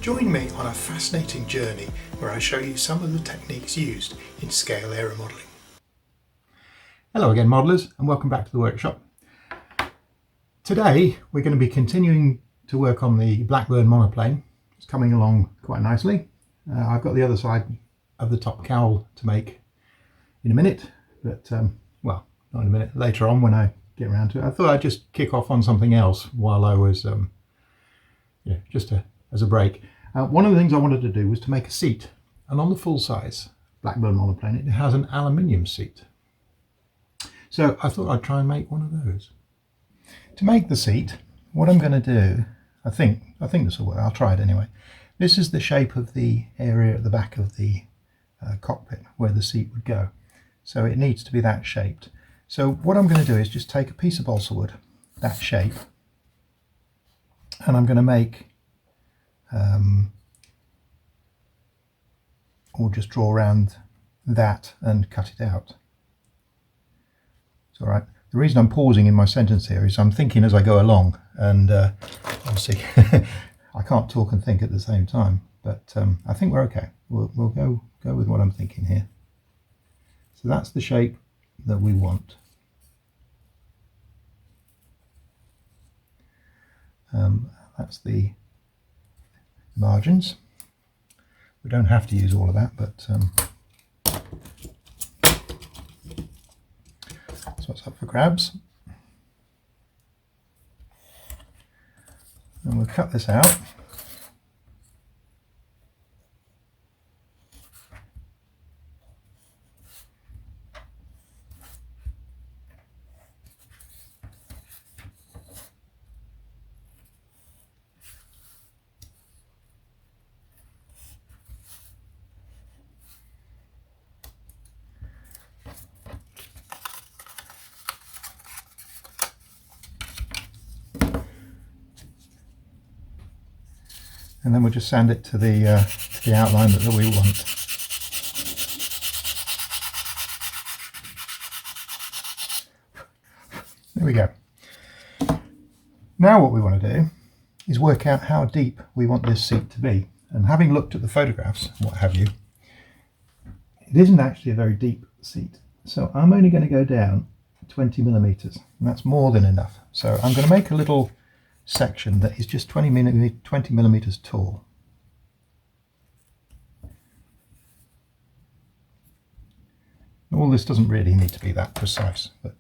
Join me on a fascinating journey where I show you some of the techniques used in scale aeromodelling. Hello again modellers, and welcome back to the workshop. Today we're going to be continuing to work on the Blackburn monoplane. It's coming along quite nicely. I've got the other side of the top cowl to make in a minute, but well, not in a minute, later on when I get around to it. I thought I'd just kick off on something else while I was as a break. One of the things I wanted to do was to make a seat, and on the full size Blackburn monoplane it has an aluminium seat. So I thought I'd try and make one of those. To make the seat, what I'm going to do, I think this will work. I'll try it anyway. This is the shape of the area at the back of the cockpit where the seat would go. So it needs to be that shaped. So what I'm going to do is just take a piece of balsa wood, that shape, and I'm going to make or just draw around that and cut it out. It's all right. The reason I'm pausing in my sentence here is I'm thinking as I go along, and obviously I can't talk and think at the same time, but I think we're okay. We'll go with what I'm thinking here. So that's the shape that we want. That's the margins. We don't have to use all of that, but that's what's up for grabs. And we'll cut this out. And then we'll just sand it to the outline that we want. There we go. Now what we want to do is work out how deep we want this seat to be. And having looked at the photographs, what have you, it isn't actually a very deep seat. So I'm only going to go down 20 millimeters, and that's more than enough. So I'm going to make a little section that is just 20 millimeters tall. All this doesn't really need to be that precise, but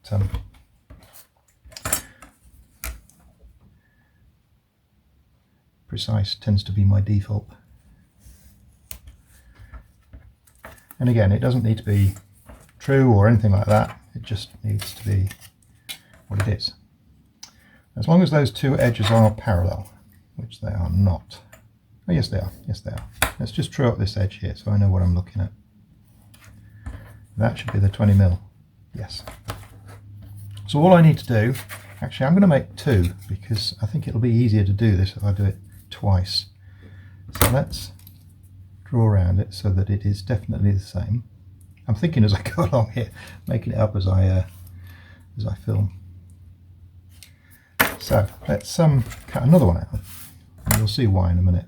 precise tends to be my default. And again, it doesn't need to be true or anything like that. It just needs to be what it is. As long as those two edges are parallel, which they are not. Oh, yes they are, yes they are. Let's just true up this edge here so I know what I'm looking at. That should be the 20 mil, yes. So all I need to do, actually I'm going to make two because I think it'll be easier to do this if I do it twice. So let's draw around it so that it is definitely the same. I'm thinking as I go along here, making it up as I film. So let's cut another one out, and you'll see why in a minute.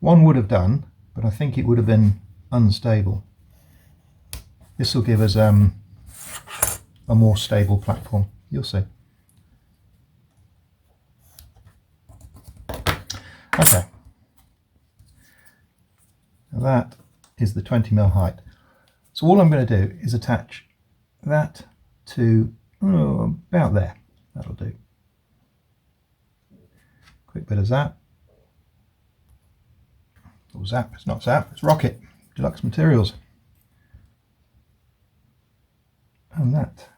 One would have done, but I think it would have been unstable. This will give us a more stable platform. You'll see. Okay. Now that is the 20 mil height. So all I'm going to do is attach that to about there. That'll do. Quick bit of zap. Oh, zap, it's not zap, it's rocket. Deluxe materials. And that,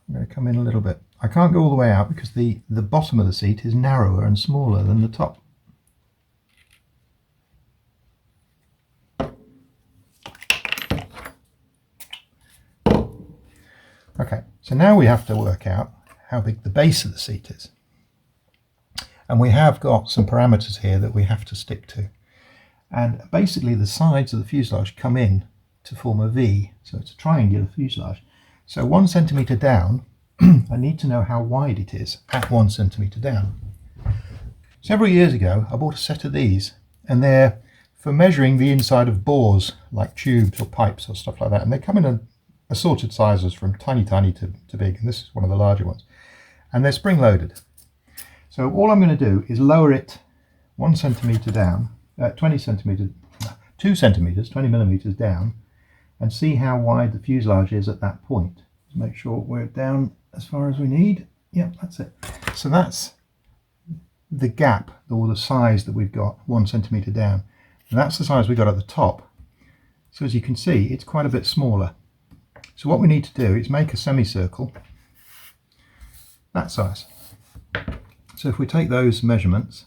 I'm going to come in a little bit. I can't go all the way out because the bottom of the seat is narrower and smaller than the top. Okay, so now we have to work out how big the base of the seat is. And we have got some parameters here that we have to stick to. And basically the sides of the fuselage come in to form a V, so it's a triangular fuselage. So 1 centimetre down, I need to know how wide it is at 1 centimetre down. Several years ago I bought a set of these, and they're for measuring the inside of bores like tubes or pipes or stuff like that, and they come in assorted sizes from tiny to big, and this is one of the larger ones, and they're spring loaded. So all I'm going to do is lower it 1 centimetre down, 20 centimetres, 2 centimetres, 20 millimetres down, and see how wide the fuselage is at that point. Just make sure we're down as far as we need. Yep, that's it. So that's the gap, or the size that we've got, 1 centimetre down. And that's the size we got at the top. So as you can see, it's quite a bit smaller. So what we need to do is make a semicircle that size. So if we take those measurements,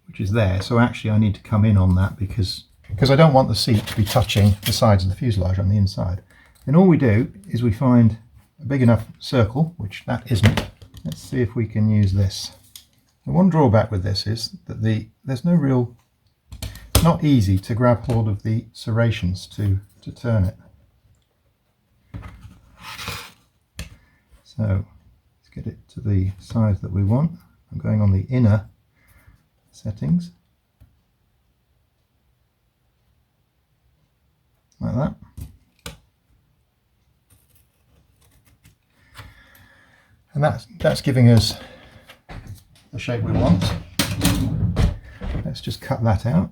which is there, so actually I need to come in on that because I don't want the seat to be touching the sides of the fuselage on the inside. Then all we do is we find a big enough circle, which that isn't. Let's see if we can use this. The one drawback with this is that there's no real, it's not easy to grab hold of the serrations to turn it. So let's get it to the size that we want. I'm going on the inner settings, like that. And that's giving us the shape we want. Let's just cut that out.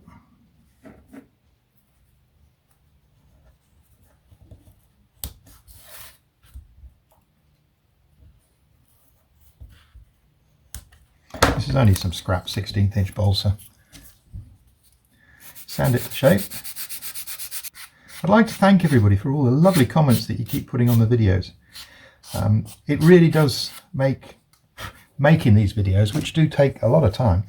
This is only some scrap 16th inch balsa. Sand it to shape. I'd like to thank everybody for all the lovely comments that you keep putting on the videos. It really does make making these videos, which do take a lot of time,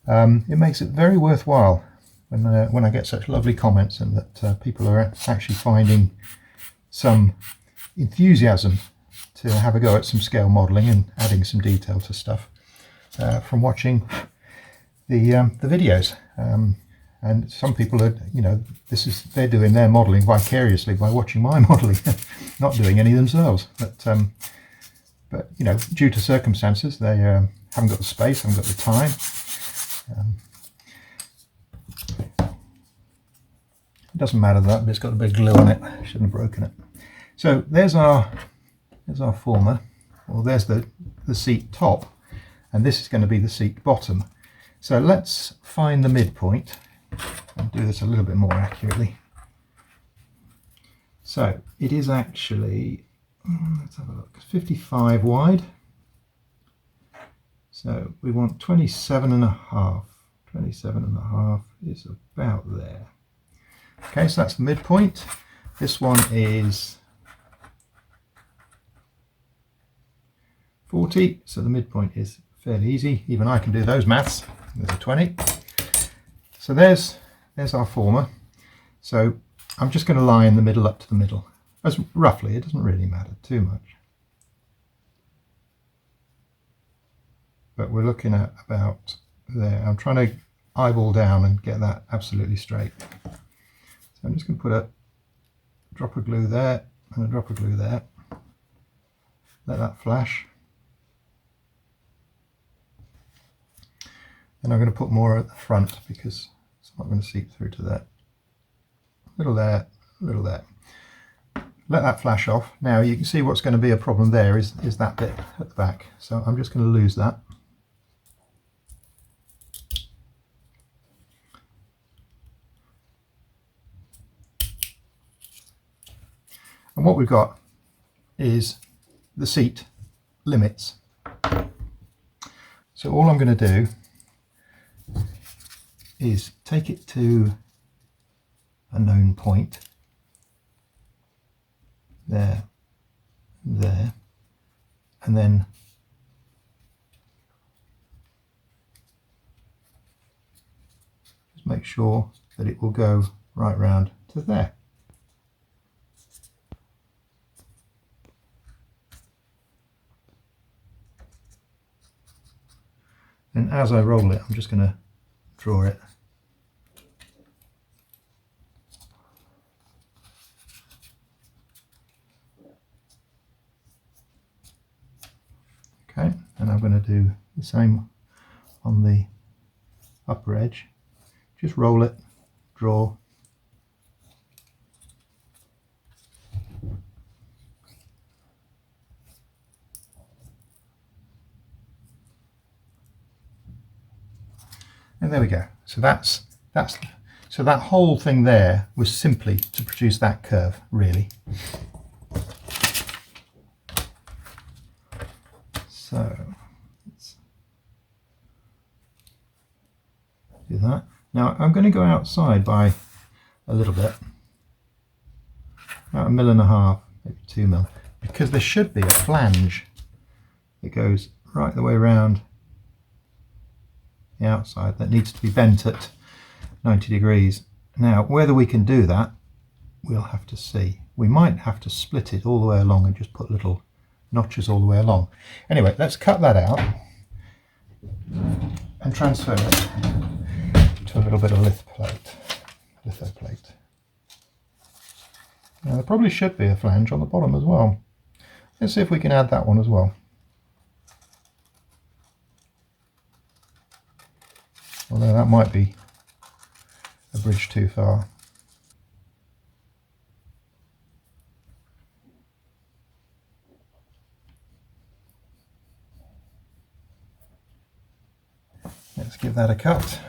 it makes it very worthwhile when I get such lovely comments, and that people are actually finding some enthusiasm to have a go at some scale modelling and adding some detail to stuff from watching the videos. And some people are, you know, they're doing their modelling vicariously by watching my modelling, not doing any themselves. But you know, due to circumstances, they haven't got the space, haven't got the time. It doesn't matter that, but it's got a bit of glue on it. Shouldn't have broken it. So there's our former, or there's the seat top, and this is going to be the seat bottom. So let's find the midpoint. I'll do this a little bit more accurately. So it is actually, let's have a look, 55 wide. So we want 27 and a half. 27 and a half is about there. Okay, so that's the midpoint. This one is 40, so the midpoint is fairly easy. Even I can do those maths. There's a 20. So there's our former. So I'm just going to lie in the middle up to the middle. As roughly, it doesn't really matter too much. But we're looking at about there. I'm trying to eyeball down and get that absolutely straight. So I'm just going to put a drop of glue there and a drop of glue there. Let that flash. And I'm going to put more at the front because it's not going to seep through to that. A little there, a little there. Let that flash off. Now you can see what's going to be a problem there is that bit at the back. So I'm just going to lose that. And what we've got is the seat limits. So all I'm going to do is take it to a known point, there, there, and then just make sure that it will go right round to there. And as I roll it, I'm just going to draw it. Okay, and I'm going to do the same on the upper edge, just roll it, draw, and there we go. So so that whole thing there was simply to produce that curve, really. So let's do that. Now I'm going to go outside by a little bit, about 1.5 mil, maybe 2 mil, because there should be a flange that goes right the way around the outside that needs to be bent at 90 degrees. Now whether we can do that, we'll have to see. We might have to split it all the way along and just put little notches all the way along. Anyway, let's cut that out and transfer it to a little bit of lithoplate. Now there probably should be a flange on the bottom as well. Let's see if we can add that one as well. Although that might be a bridge too far. Let's give that a cut.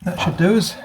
That should do us.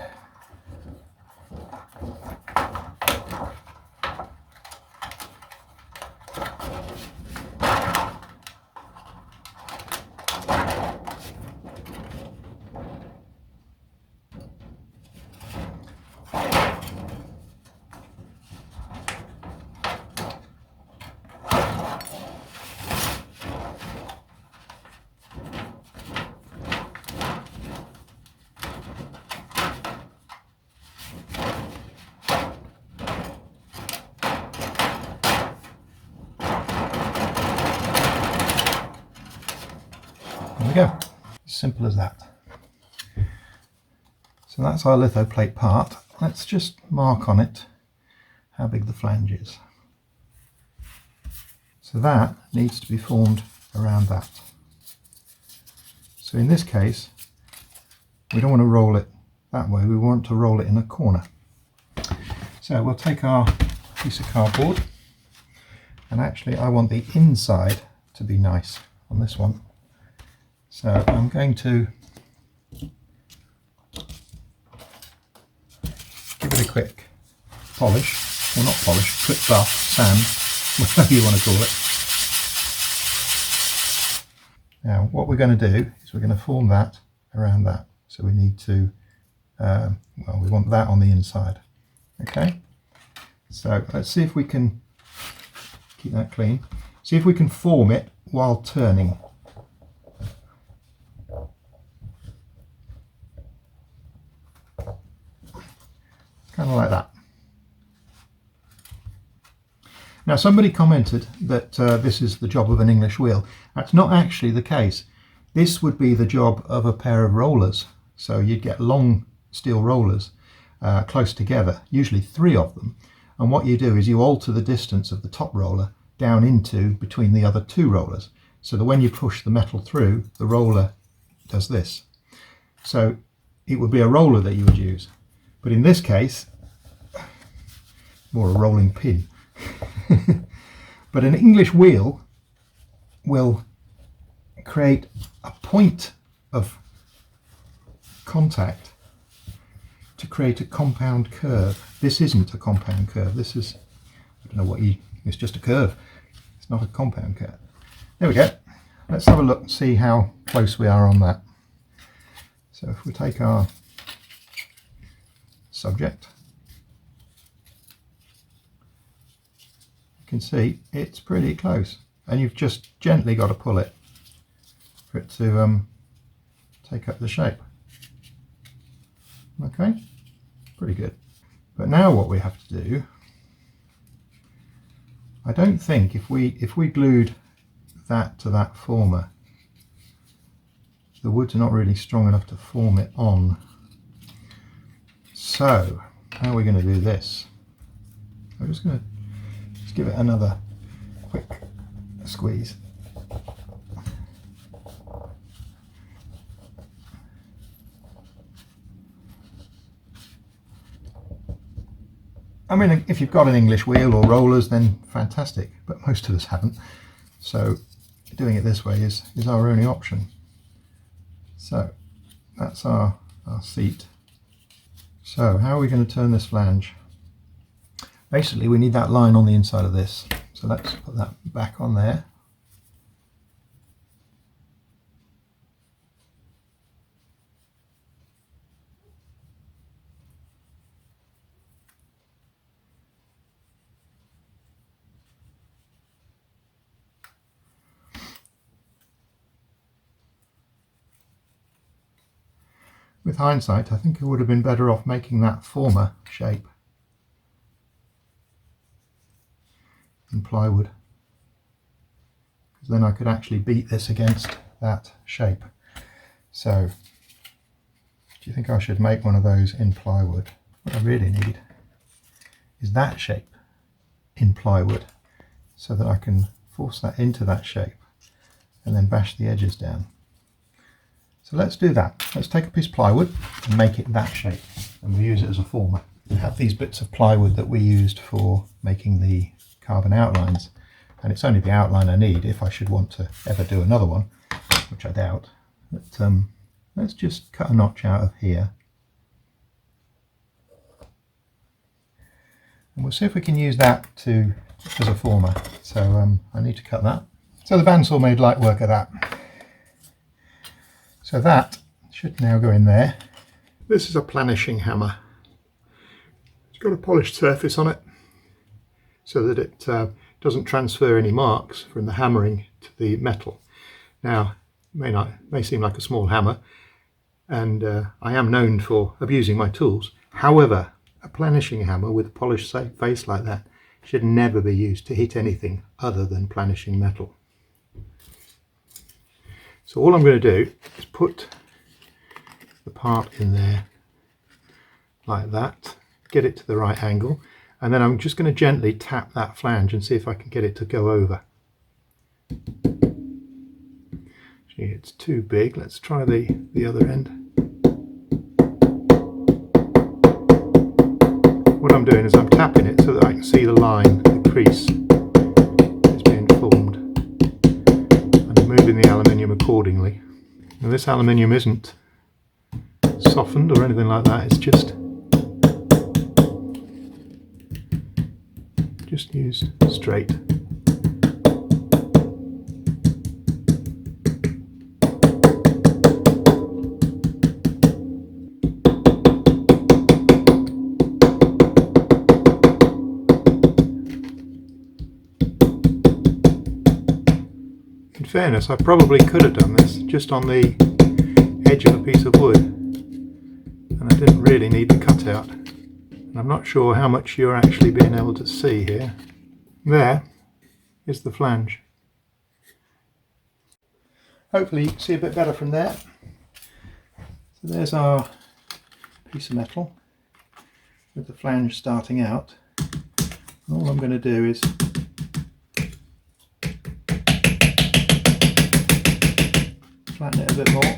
There we go, simple as that. So that's our lithoplate part. Let's just mark on it how big the flange is. So that needs to be formed around that. So in this case, we don't want to roll it that way, we want to roll it in a corner. So we'll take our piece of cardboard, and actually I want the inside to be nice on this one. So I'm going to give it a quick polish, or not polish, quick buff, sand, whatever you want to call it. Now what we're going to do is we're going to form that around that. So we need to, well, we want that on the inside. Okay, so let's see if we can keep that clean. See if we can form it while turning. Kind of like that. Now somebody commented that this is the job of an English wheel. That's not actually the case. This would be the job of a pair of rollers. So you'd get long steel rollers close together, usually 3 of them. And what you do is you alter the distance of the top roller down into between the other 2 rollers, so that when you push the metal through, the roller does this. So it would be a roller that you would use. But in this case, more a rolling pin. But an English wheel will create a point of contact to create a compound curve. This isn't a compound curve. This is, I don't know what it's just a curve. It's not a compound curve. There we go. Let's have a look and see how close we are on that. So if we take our subject, you can see it's pretty close, and you've just gently got to pull it for it to take up the shape. Okay, pretty good. But now what we have to do, I don't think if we glued that to that former, the wood's not really strong enough to form it on. So how are we going to do this? I'm just going to give it another quick squeeze. I mean, if you've got an English wheel or rollers, then fantastic, but most of us haven't. So doing it this way is our only option. So that's our seat. So how are we going to turn this flange? Basically, we need that line on the inside of this. So let's put that back on there. With hindsight, I think I would have been better off making that former shape in plywood, because then I could actually beat this against that shape. So, do you think I should make one of those in plywood? What I really need is that shape in plywood, so that I can force that into that shape and then bash the edges down. So let's do that. Let's take a piece of plywood and make it that shape, and we'll use it as a former. We have these bits of plywood that we used for making the carbon outlines, and it's only the outline I need if I should want to ever do another one, which I doubt. But let's just cut a notch out of here, and we'll see if we can use that as a former. So I need to cut that. So the bandsaw made light work of that. So that should now go in there. This is a planishing hammer. It's got a polished surface on it so that it doesn't transfer any marks from the hammering to the metal. Now, it may seem like a small hammer, and I am known for abusing my tools. However, a planishing hammer with a polished face like that should never be used to hit anything other than planishing metal. So all I'm going to do is put the part in there like that, get it to the right angle, and then I'm just going to gently tap that flange and see if I can get it to go over. Gee, it's too big. Let's try the other end. What I'm doing is I'm tapping it so that I can see the line, the crease is being formed, and moving the aluminium accordingly. Now this aluminium isn't softened or anything like that, it's just used straight. In fairness, I probably could have done this just on the edge of a piece of wood, and I didn't really need the cutout. And I'm not sure how much you're actually being able to see here. There is the flange. Hopefully you can see a bit better from there. So there's our piece of metal with the flange starting out. And all I'm going to do is flatten it a bit more.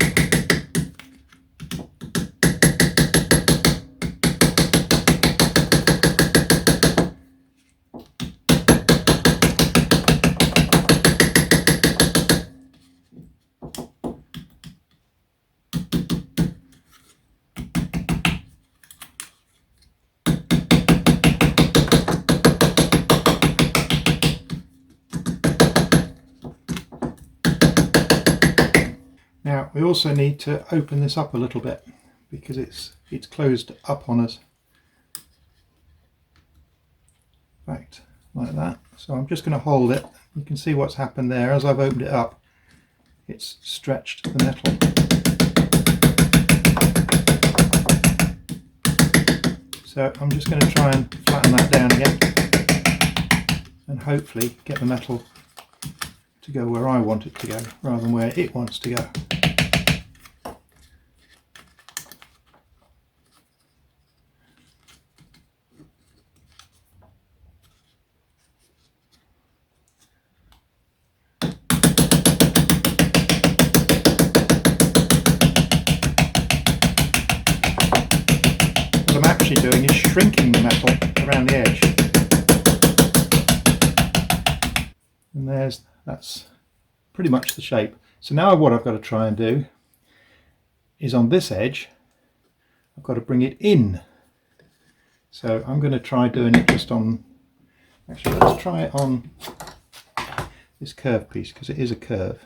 we also need to open this up a little bit because it's closed up on us. Right, like that. So I'm just going to hold it. You can see what's happened there. As I've opened it up, it's stretched the metal. So I'm just going to try and flatten that down again and hopefully get the metal to go where I want it to go rather than where it wants to go. What I'm actually doing is shrinking the metal around the edge. And that's pretty much the shape. So now what I've got to try and do is on this edge, I've got to bring it in. So I'm going to try doing it just on, actually let's try it on this curved piece because it is a curve.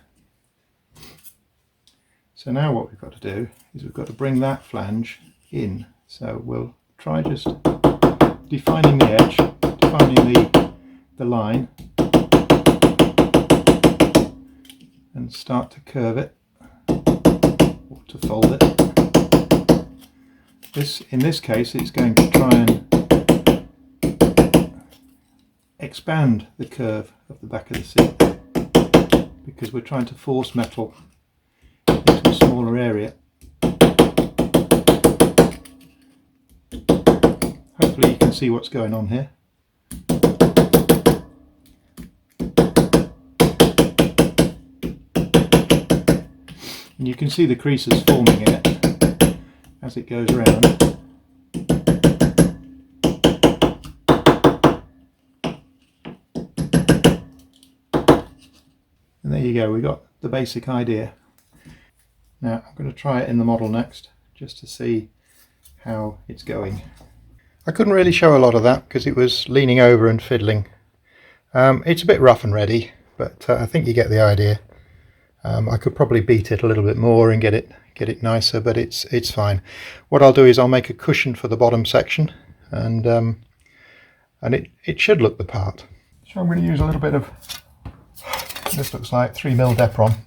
So now what we've got to do is we've got to bring that flange in. So we'll try just defining the edge, defining the line, and start to curve it or to fold it. In this case it's going to try and expand the curve of the back of the seat because we're trying to force metal into a smaller area. Hopefully you can see what's going on here. And you can see the creases forming in it as it goes around. And there you go, we got the basic idea. Now I'm going to try it in the model next just to see how it's going. I couldn't really show a lot of that because it was leaning over and fiddling. It's a bit rough and ready, but I think you get the idea. I could probably beat it a little bit more and get it nicer, but it's fine. What I'll do is I'll make a cushion for the bottom section, and it should look the part. So I'm going to use a little bit of, this looks like 3mm Depron.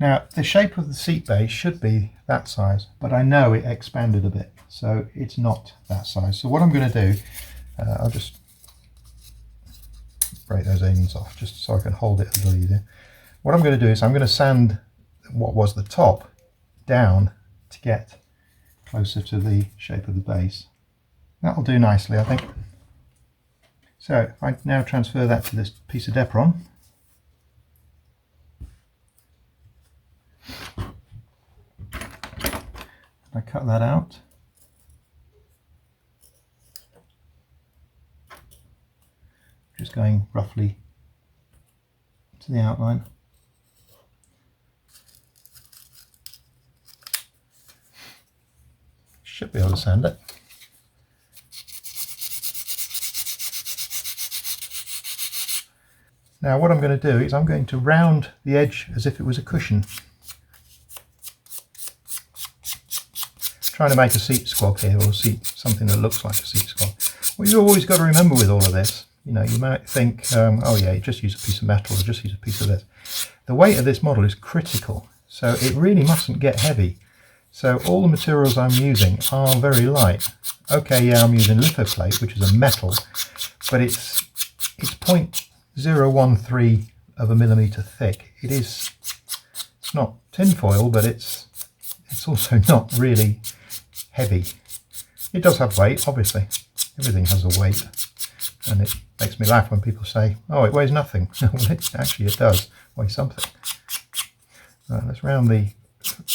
Now the shape of the seat base should be that size, but I know it expanded a bit, so it's not that size. So what I'm going to do, I'll just break those ends off just so I can hold it a little easier. What I'm going to do is I'm going to sand what was the top down to get closer to the shape of the base. That'll do nicely, I think. So I now transfer that to this piece of Depron. I cut that out. Just going roughly to the outline. Should be able to sand it. Now what I'm going to do is I'm going to round the edge as if it was a cushion. Trying to make a seat squab here, or something that looks like a seat squab. What you've always got to remember with all of this, you know, you might think, oh yeah, you just use a piece of metal or just use a piece of this. The weight of this model is critical, so it really mustn't get heavy. So all the materials I'm using are very light. Okay, yeah, I'm using Lithoplate, which is a metal, but it's 0.013 of a millimetre thick. It's not tinfoil, but it's also not really heavy. It does have weight, obviously. Everything has a weight, and it makes me laugh when people say, oh, it weighs nothing. Well, actually it does weigh something. Let's round the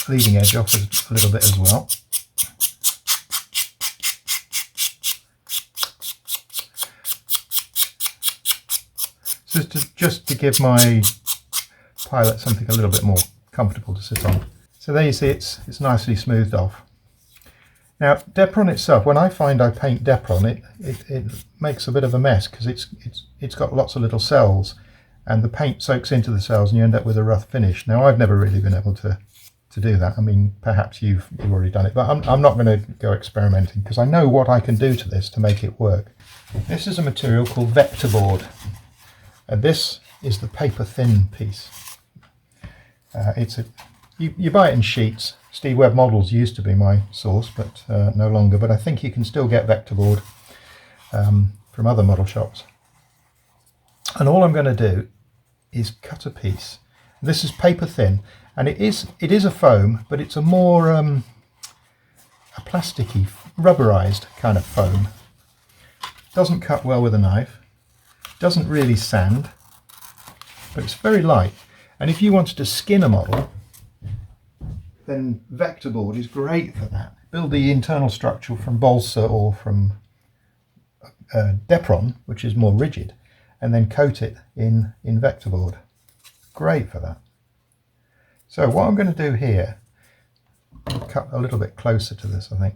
leading edge off a little bit as well. So just to give my pilot something a little bit more comfortable to sit on. So there you see it's nicely smoothed off. Now Depron itself, when I find I paint Depron, it makes a bit of a mess because it's got lots of little cells, and the paint soaks into the cells and you end up with a rough finish. Now I've never really been able to do that. I mean, perhaps you've already done it, but I'm not going to go experimenting because I know what I can do to this to make it work. This is a material called vector board, and this is the paper thin piece. You buy it in sheets. Steve Webb Models used to be my source, but no longer. But I think you can still get vector board from other model shops. And all I'm going to do is cut a piece. This is paper thin, and it is a foam, but it's a more a plasticky, rubberized kind of foam. Doesn't cut well with a knife, doesn't really sand, but it's very light. And if you wanted to skin a model, then vector board is great for that. Build the internal structure from balsa or from Depron, which is more rigid, and then coat it in vector board. Great for that. So what I'm going to do here, I'll cut a little bit closer to this, I think.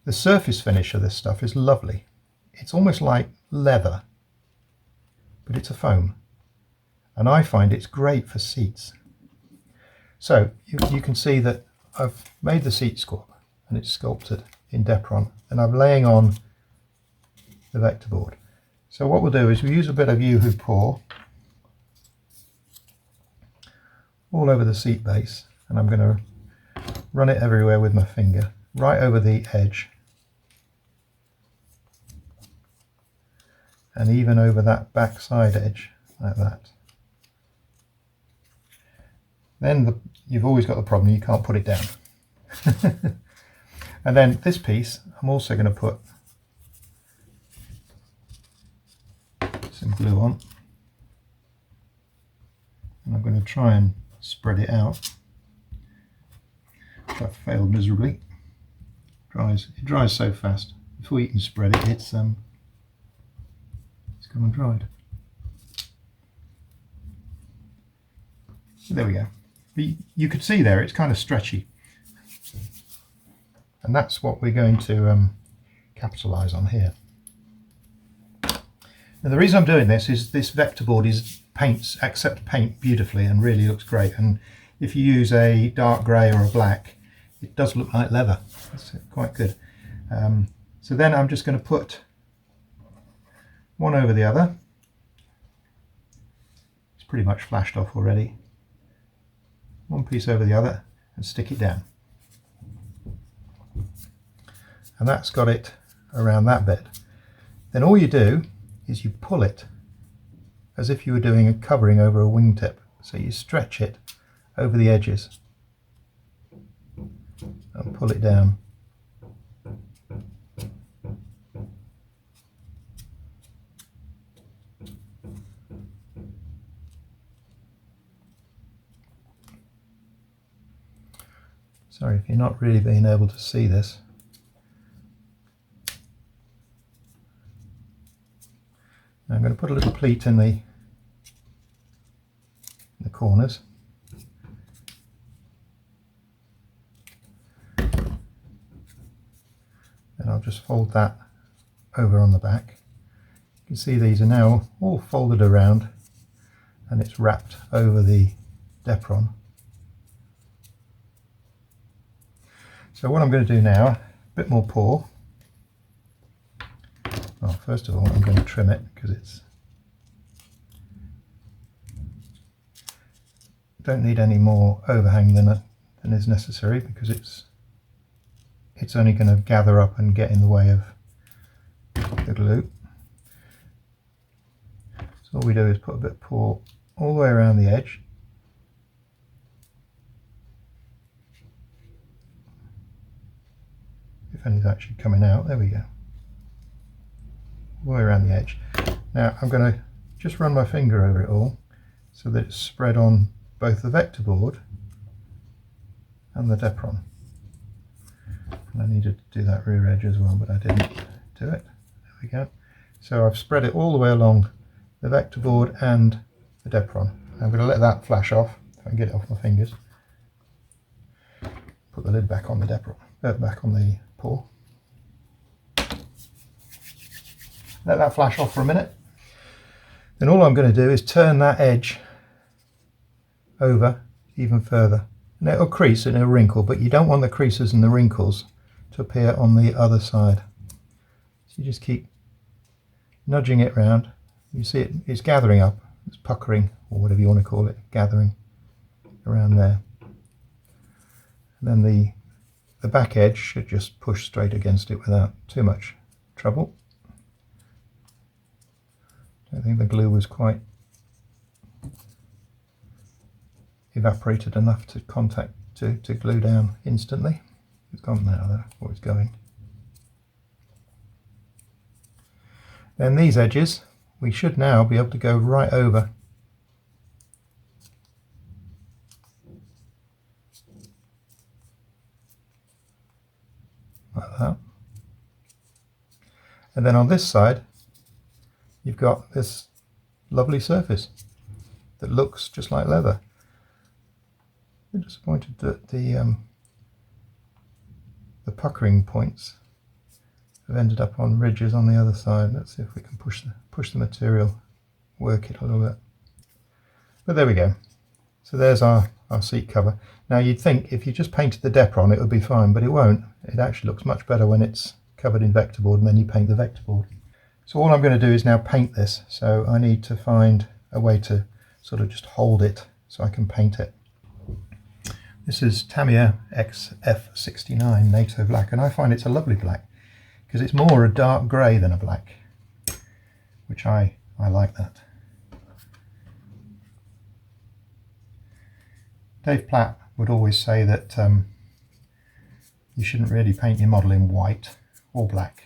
The surface finish of this stuff is lovely. It's almost like leather, but it's a foam. And I find it's great for seats. So you can see that I've made the seat sculpt and it's sculpted in Depron, and I'm laying on the vector board. So what we'll do is we use a bit of U-Hoo pour all over the seat base, and I'm going to run it everywhere with my finger, right over the edge, and even over that back side edge, like that. Then you've always got the problem, you can't put it down. And then this piece, I'm also going to put some glue on, and I'm going to try and spread it out. I've failed miserably. It dries so fast. Before you can spread it, it's come and dried. So there we go. But you could see there it's kind of stretchy, and that's what we're going to capitalize on here. Now the reason I'm doing this is this vector board accepts paint beautifully and really looks great, and if you use a dark grey or a black, it does look like leather. It's quite good. So then I'm just going to put one over the other. It's pretty much flashed off already. One piece over the other and stick it down. And that's got it around that bit. Then all you do is you pull it as if you were doing a covering over a wingtip. So you stretch it over the edges and pull it down. Sorry if you're not really being able to see this. Now I'm going to put a little pleat in the corners. And I'll just fold that over on the back. You can see these are now all folded around and it's wrapped over the Depron. So what I'm going to do now, a bit more pour. Well, first of all, I'm going to trim it because it's don't need any more overhang than is necessary, because it's only going to gather up and get in the way of the glue. So all we do is put a bit of pour all the way around the edge. If any's actually coming out, there we go. All the way around the edge. Now I'm going to just run my finger over it all so that it's spread on both the vector board and the Depron. And I needed to do that rear edge as well, but I didn't do it. There we go. So I've spread it all the way along the vector board and the Depron. I'm going to let that flash off if I can get it off my fingers. Put the lid back on the Depron, back on the pour. let that flash off for a minute. Then all I'm going to do is turn that edge over even further. And it'll crease and it'll wrinkle, but you don't want the creases and the wrinkles to appear on the other side. So you just keep nudging it round. You see it's gathering up, it's puckering, or whatever you want to call it, gathering around there. And then the back edge should just push straight against it without too much trouble. I think the glue was quite evaporated enough to glue down instantly. It's gone now though, or it's going. Then these edges, we should now be able to go right over like that. And then on this side, you've got this lovely surface that looks just like leather. I'm disappointed that the puckering points have ended up on ridges on the other side. Let's see if we can push the material, work it a little bit. But there we go. So there's our seat cover. Now you'd think if you just painted the depth on it would be fine, but it won't. It actually looks much better when it's covered in vector board and then you paint the vector board. So all I'm going to do is now paint this. So I need to find a way to sort of just hold it so I can paint it. This is Tamiya XF69 NATO black, and I find it's a lovely black because it's more a dark grey than a black, which I like that. Dave Platt would always say that you shouldn't really paint your model in white or black,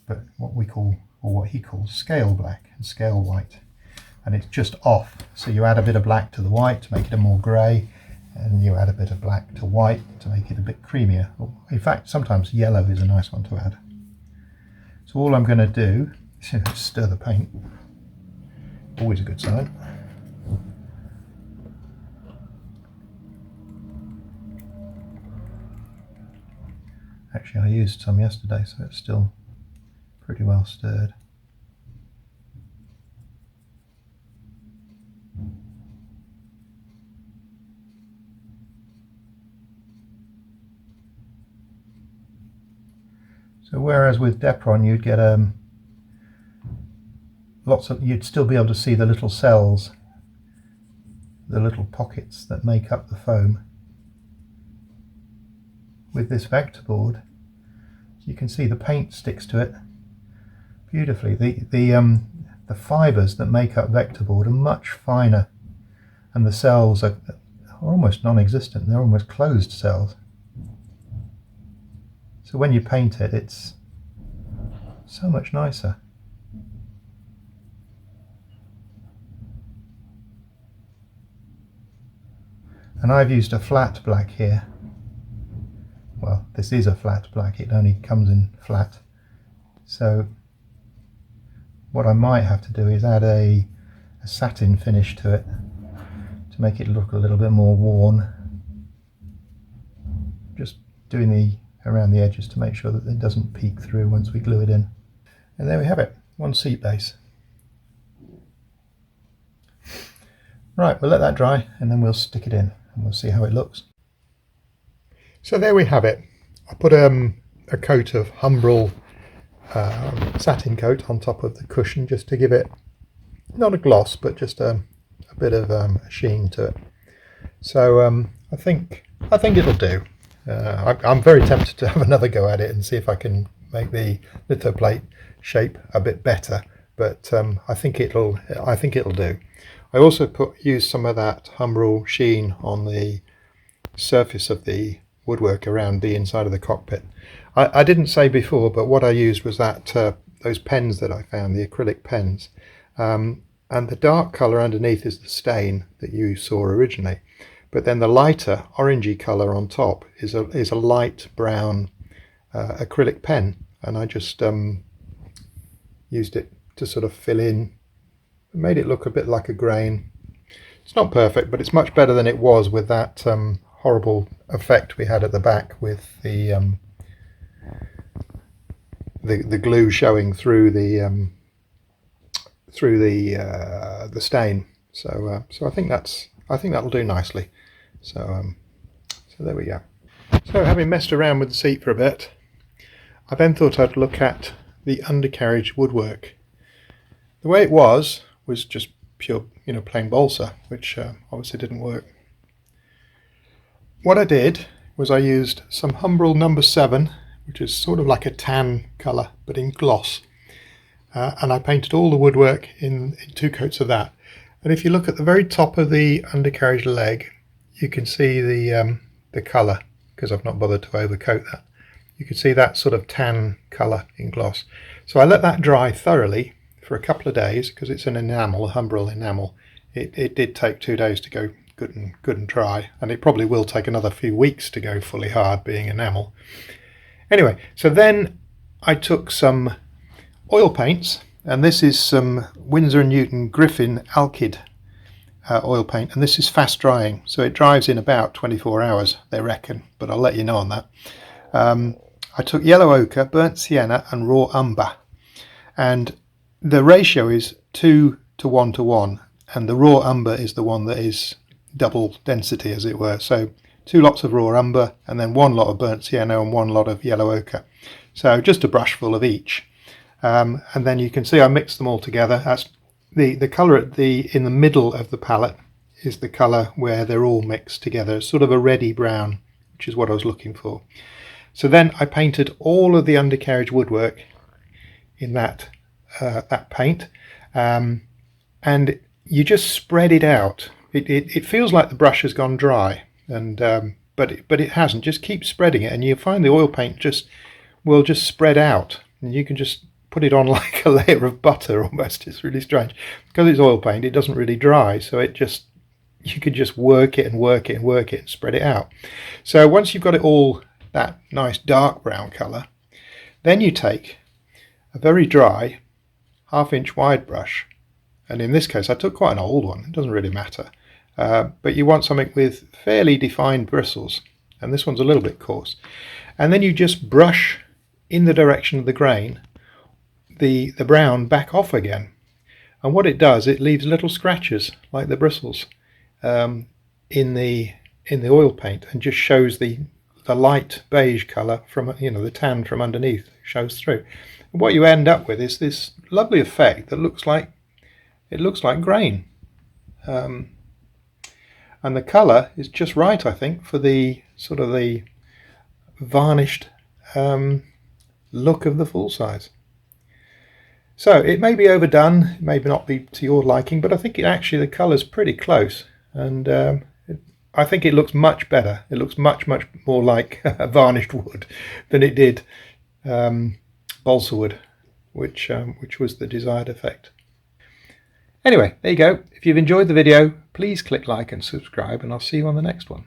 but what we call, or what he calls, scale black and scale white, and it's just off. So you add a bit of black to the white to make it a more grey, and you add a bit of black to white to make it a bit creamier. In fact, sometimes yellow is a nice one to add. So all I'm going to do is stir the paint. Always a good sign. Actually, I used some yesterday, so it's still pretty well stirred. So whereas with Depron you'd get you'd still be able to see the little cells, the little pockets that make up the foam. With this vector board, you can see the paint sticks to it beautifully. The fibres that make up vector board are much finer, and the cells are almost non-existent. They're almost closed cells. So when you paint it, it's so much nicer. And I've used a flat black here. Well, this is a flat black, it only comes in flat. So what I might have to do is add a satin finish to it to make it look a little bit more worn. Just doing around the edges to make sure that it doesn't peek through once we glue it in. And there we have it, one seat base. Right, we'll let that dry and then we'll stick it in and we'll see how it looks. So there we have it. I put a coat of Humbrol satin coat on top of the cushion just to give it, not a gloss, but just a bit of sheen to it. So I think it'll do. I'm very tempted to have another go at it and see if I can make the lithoplate shape a bit better, but I think it'll do. I also used some of that Humbrol sheen on the surface of the woodwork around the inside of the cockpit. I didn't say before, but what I used was that those pens that I found, the acrylic pens, and the dark colour underneath is the stain that you saw originally. But then the lighter orangey colour on top is a light brown acrylic pen, and I just used it to sort of fill in, made it look a bit like a grain. It's not perfect, but it's much better than it was with that horrible effect we had at the back with the the glue showing through the stain. So I think that'll do nicely. So there we go. So having messed around with the seat for a bit, I then thought I'd look at the undercarriage woodwork. The way it was just pure, plain balsa, which obviously didn't work. What I did was I used some Humbrol number 7, which is sort of like a tan colour but in gloss, and I painted all the woodwork in 2 coats of that. And if you look at the very top of the undercarriage leg, you can see the colour, because I've not bothered to overcoat that. You can see that sort of tan colour in gloss. So I let that dry thoroughly for a couple of days, because it's an enamel, a Humbrol enamel. It did take 2 days to go good and dry, and it probably will take another few weeks to go fully hard, being enamel. Anyway, so then I took some oil paints, and this is some Winsor & Newton Griffin Alkyd oil paint, and this is fast drying, so it dries in about 24 hours, they reckon, but I'll let you know on that. I took yellow ochre, burnt sienna and raw umber, and the ratio is 2 to 1 to 1, and the raw umber is the one that is double density, as it were. So 2 lots of raw umber and then 1 lot of burnt sienna and 1 lot of yellow ochre. So just a brush full of each. And then you can see I mixed them all together. That's the colour in the middle of the palette is the colour where they're all mixed together. It's sort of a reddy brown, which is what I was looking for. So then I painted all of the undercarriage woodwork in that paint, and you just spread it out. It feels like the brush has gone dry, and but it hasn't. Just keep spreading it, and you find the oil paint will just spread out, and you can just put it on like a layer of butter almost. It's really strange because it's oil paint. It doesn't really dry, so you can just work it and work it and work it and spread it out. So once you've got it all that nice dark brown colour, then you take a very dry 1/2 inch wide brush, and in this case I took quite an old one. It doesn't really matter, but you want something with fairly defined bristles, and this one's a little bit coarse. And then you just brush in the direction of the grain the brown back off again, and what it does, it leaves little scratches like the bristles in the oil paint, and just shows the light beige colour from the tan from underneath shows through. And what you end up with is this lovely effect that looks like grain, and the colour is just right, I think, for the sort of the varnished look of the full size. So it may be overdone, it may not be to your liking, but I think the colour's pretty close, and I think it looks much better. It looks much more like varnished wood than it did balsa wood, which was the desired effect. Anyway, there you go. If you've enjoyed the video, please click like and subscribe, and I'll see you on the next one.